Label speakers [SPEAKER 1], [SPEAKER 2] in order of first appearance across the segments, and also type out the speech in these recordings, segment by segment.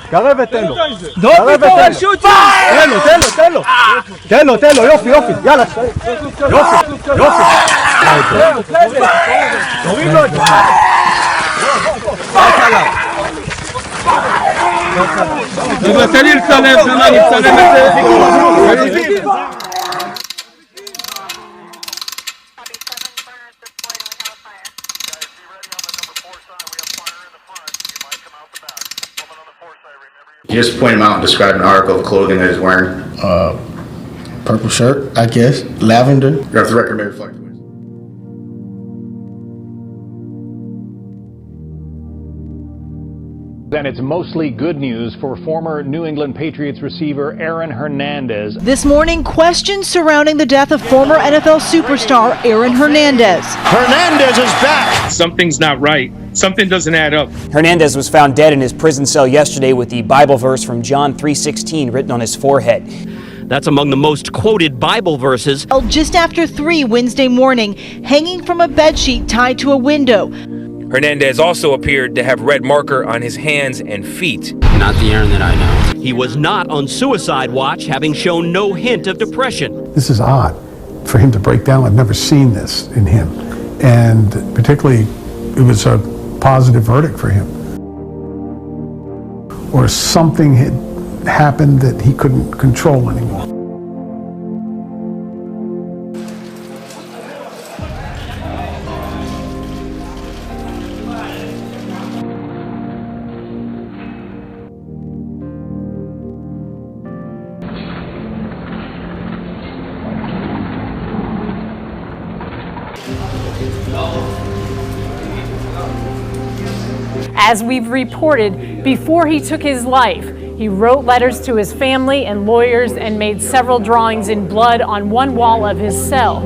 [SPEAKER 1] קרב ותן לו. תן לו, יופי, יאללה. יופי. תוריד לו את זה. תן לי לצלם, נצלם את זה.
[SPEAKER 2] You just point him out and describe an article of clothing that he's wearing.
[SPEAKER 3] Purple shirt, I guess. Lavender.
[SPEAKER 2] If the record may reflect.
[SPEAKER 4] And it's mostly good news for former New England Patriots receiver Aaron Hernandez.
[SPEAKER 5] This morning, questions surrounding the death of former NFL superstar Aaron Hernandez.
[SPEAKER 6] Hernandez is back.
[SPEAKER 7] Something's not right. Something doesn't add up.
[SPEAKER 8] Hernandez was found dead in his prison cell yesterday with the Bible verse from John 3:16 written on his forehead.
[SPEAKER 9] That's among the most quoted Bible verses.
[SPEAKER 5] Just after 3 Wednesday morning, hanging from a bedsheet tied to a window.
[SPEAKER 10] Hernandez also appeared to have red marker on his hands and feet.
[SPEAKER 11] Not the Aaron that I know.
[SPEAKER 9] He was not on suicide watch, having shown no hint of depression.
[SPEAKER 12] This is odd for him to break down. I've never seen this in him. And particularly, it was a positive verdict for him. Or something had happened that he couldn't control anymore.
[SPEAKER 13] As we've reported, before he took his life, he wrote letters to his family and lawyers and made several drawings in blood on one wall of his cell.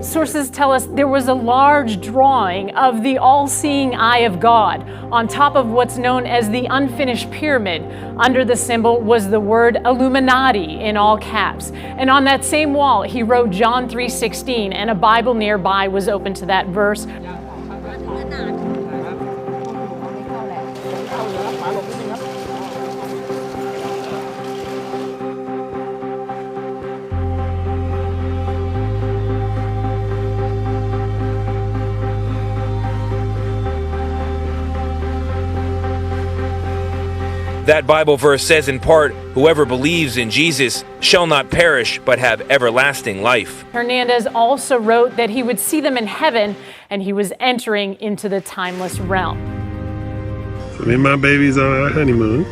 [SPEAKER 13] Sources tell us there was a large drawing of the all-seeing eye of God on top of what's known as the unfinished pyramid. Under the symbol was the word Illuminati in all caps. And on that same wall, he wrote John 3:16, and a Bible nearby was open to that verse.
[SPEAKER 10] That Bible verse says in part, whoever believes in Jesus shall not perish but have everlasting life.
[SPEAKER 13] Hernandez also wrote that he would see them in heaven and he was entering into the timeless realm.
[SPEAKER 14] So me and my baby's on our honeymoon.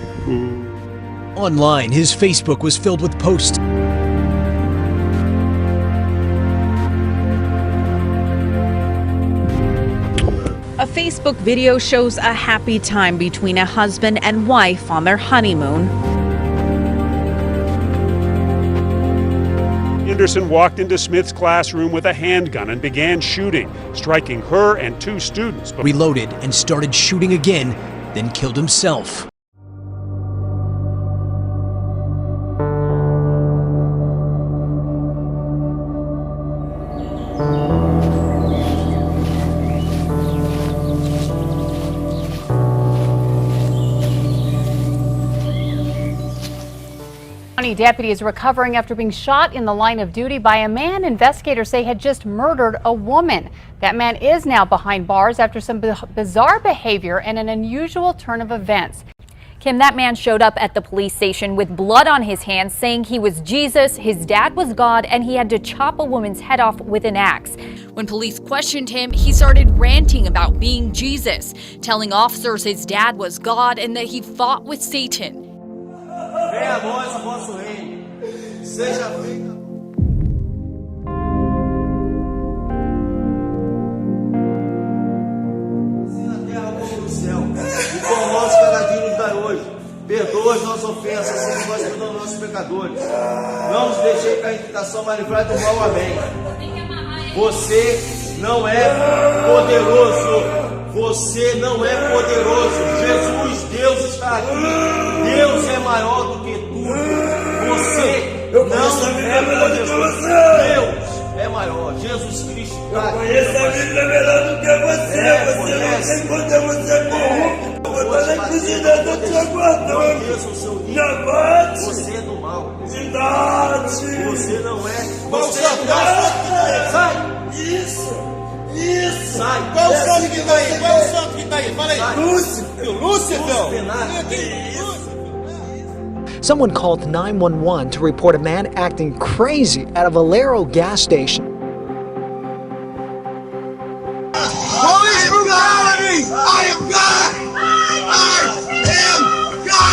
[SPEAKER 6] Online, his Facebook was filled with posts.
[SPEAKER 15] A Facebook video shows a happy time between a husband and wife on their honeymoon.
[SPEAKER 16] Anderson walked into Smith's classroom with a handgun and began shooting, striking her and 2 students.
[SPEAKER 6] Reloaded and started shooting again, then killed himself.
[SPEAKER 13] County deputies recovering after being shot in the line of duty by a man investigators say had just murdered a woman. That man is now behind bars after some bizarre behavior and an unusual turn of events.
[SPEAKER 17] Kim, that man showed up at the police station with blood on his hands, saying he was Jesus, his dad was God, and he had to chop a woman's head off with an axe. When police questioned him, he started ranting about being Jesus, telling officers his dad was God and that he fought with Satan.
[SPEAKER 18] Venha a nós o vosso reino, seja feita. Assim na terra como no céu. O pão nosso cada dia nos dai hoje. Perdoa as nossas ofensas, assim como nós perdoamos nossos pecadores. Não nos deixei cair em tentação, mas livrai do mal. Amém. Você não é poderoso. Você não é poderoso. Jesus, Deus está aqui. Deus é maior do que tudo. Você não é poderoso. Deus é maior. Jesus Cristo está aqui.
[SPEAKER 19] Conheço a Bíblia melhor do que você. Você não tem conta, você é corrupto. Eu vou na cozinha do te aguardando. Jamais.
[SPEAKER 18] Você é do mal.
[SPEAKER 19] Verdade.
[SPEAKER 18] Você não é. Você é do mal. Sai.
[SPEAKER 19] Isso.
[SPEAKER 18] Sai.
[SPEAKER 19] Qual o santo que tá aí? Qual o santo que tá aí? Fala aí. Lúcifer. Lúcifer.
[SPEAKER 6] Someone called 911 to report a man acting crazy at a Valero gas station.
[SPEAKER 19] Police brutality! I am God! I am God!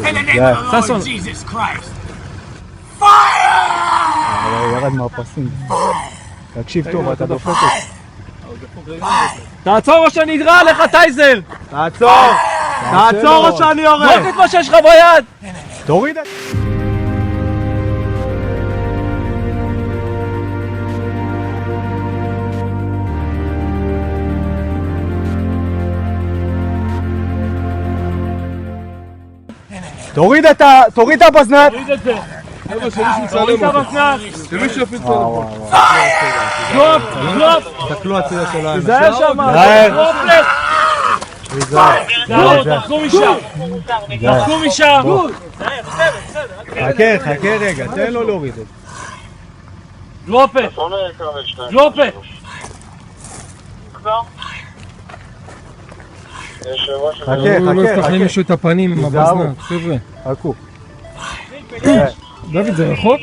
[SPEAKER 1] In the name of the Lord Jesus Christ.
[SPEAKER 12] ירד מהפסים. תקשיב טוב, אתה דופק אותי.
[SPEAKER 1] תעצור או שאני אדרע לך טייזר! תעצור! תעצור או שאני יורד! זרוק את מה שיש לך ביד!
[SPEAKER 12] תוריד את... תוריד את הבזנת!
[SPEAKER 1] תוריד את זה! תוריד את הבזנת! שמישהו יפיל פה. דרופ! דרופ!
[SPEAKER 12] תקלו הצידה שלהם.
[SPEAKER 1] תיזהר שם! דרופלט! תחזרו משם! תחזרו משם!
[SPEAKER 12] חכה רגע, תן לו להוריד את זה.
[SPEAKER 1] דרופט! דרופט!
[SPEAKER 12] חכה.
[SPEAKER 1] מישהו את הפנים עם הבזנה, חבר'ה.
[SPEAKER 12] חכו.
[SPEAKER 1] דוד, זה רחוק?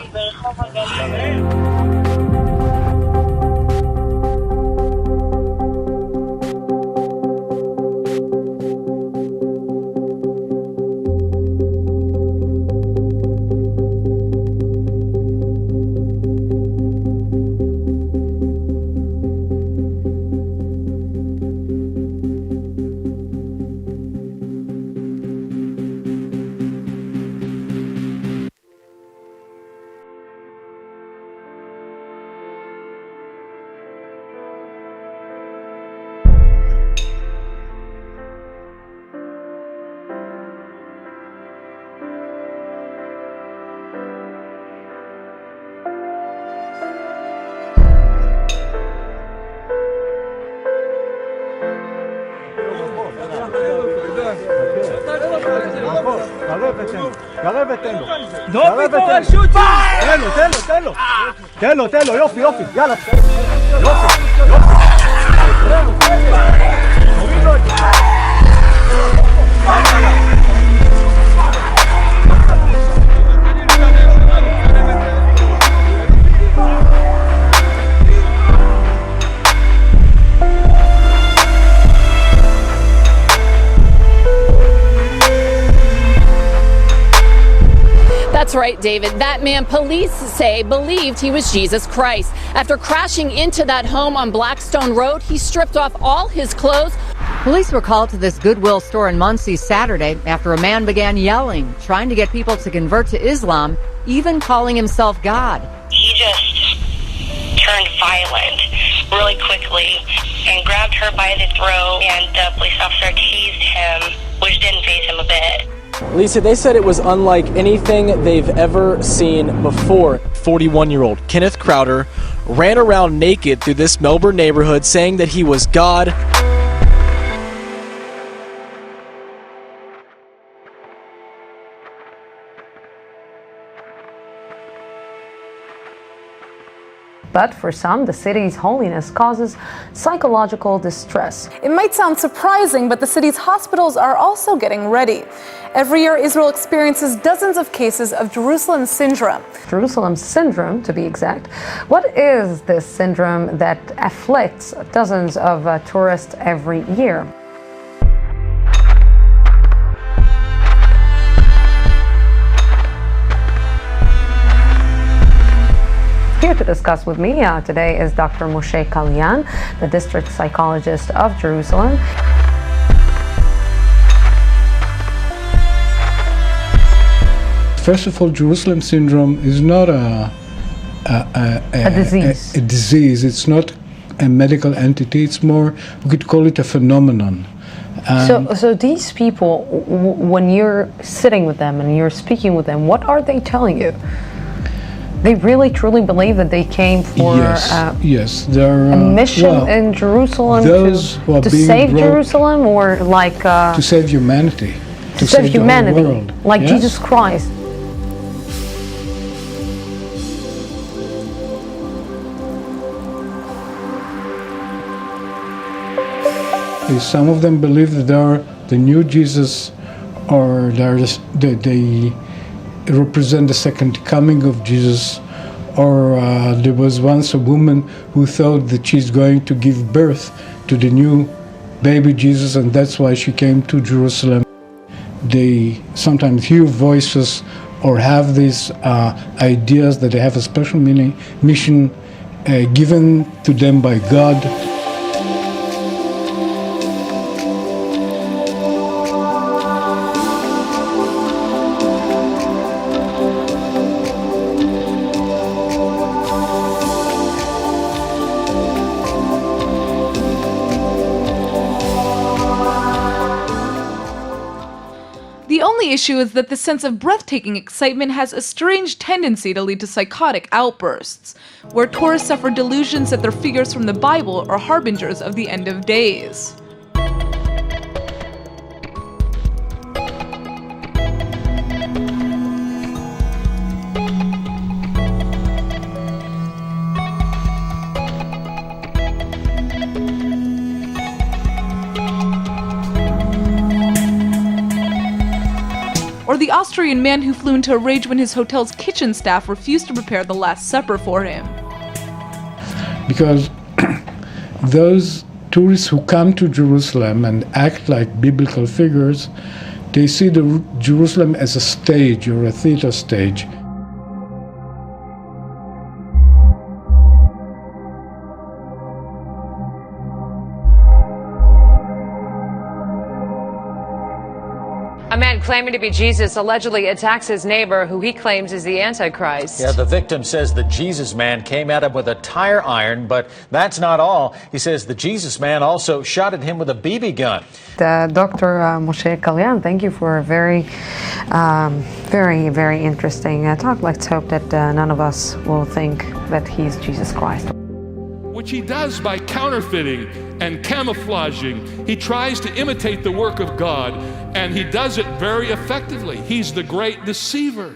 [SPEAKER 12] קרב ותן לו.
[SPEAKER 1] דופי קורא שוטי!
[SPEAKER 12] תן לו, יופי, יאללה.
[SPEAKER 20] That's right, David. That man, police say, believed he was Jesus Christ. After crashing into that home on Blackstone Road, he stripped off all his clothes.
[SPEAKER 21] Police were called to this Goodwill store in Muncie Saturday after a man began yelling, trying to get people to convert to Islam, even calling himself God.
[SPEAKER 22] He just turned violent really quickly and grabbed her by the throat, and the police officer teased him, which didn't faze him a bit.
[SPEAKER 23] Lisa, they said it was unlike anything they've ever seen before. 41-year-old Kenneth Crowder ran around naked through this Melbourne neighborhood saying that he was God.
[SPEAKER 24] But for some, the city's holiness causes psychological distress.
[SPEAKER 25] It might sound surprising, but the city's hospitals are also getting ready. Every year, Israel experiences dozens of cases of Jerusalem syndrome.
[SPEAKER 24] Jerusalem syndrome, to be exact. What is this syndrome that afflicts dozens of tourists every year? Here to discuss with me today is Dr. Moshe Kalyan, the district psychologist of Jerusalem.
[SPEAKER 12] First of all, Jerusalem syndrome is not a
[SPEAKER 24] disease.
[SPEAKER 12] A disease. It's not a medical entity. It's more, we could call it a phenomenon.
[SPEAKER 24] So these people, when you're sitting with them and you're speaking with them, what are they telling you? They really truly believe that they came for
[SPEAKER 12] they're,
[SPEAKER 24] a mission in Jerusalem to save Jerusalem, or like
[SPEAKER 12] to save humanity,
[SPEAKER 24] to save humanity,
[SPEAKER 12] the whole world.
[SPEAKER 24] Like Jesus Christ.
[SPEAKER 12] Some of them believe that they are the new Jesus, or they represent the second coming of Jesus, or there was once a woman who thought that she's going to give birth to the new baby Jesus, and that's why she came to Jerusalem. They sometimes hear voices or have these ideas that they have a special mission given to them by God.
[SPEAKER 25] The only issue is that the sense of breathtaking excitement has a strange tendency to lead to psychotic outbursts, where tourists suffer delusions that they're figures from the Bible or harbingers of the end of days. Or the Austrian man who flew into a rage when his hotel's kitchen staff refused to prepare the Last Supper for him.
[SPEAKER 12] Because those tourists who come to Jerusalem and act like biblical figures, they see Jerusalem as a stage or a theater stage.
[SPEAKER 2] A man claiming to be Jesus allegedly attacks his neighbor, who he claims is the Antichrist.
[SPEAKER 3] Yeah, the victim says the Jesus man came at him with a tire iron, but that's not all. He says the Jesus man also shot at him with a BB gun.
[SPEAKER 24] Dr. Moshe Kalyan, thank you for a very, very interesting talk. Let's hope that none of us will think that he's Jesus Christ.
[SPEAKER 1] Which he does by counterfeiting and camouflaging. He tries to imitate the work of God, and he does it very effectively. He's the great deceiver.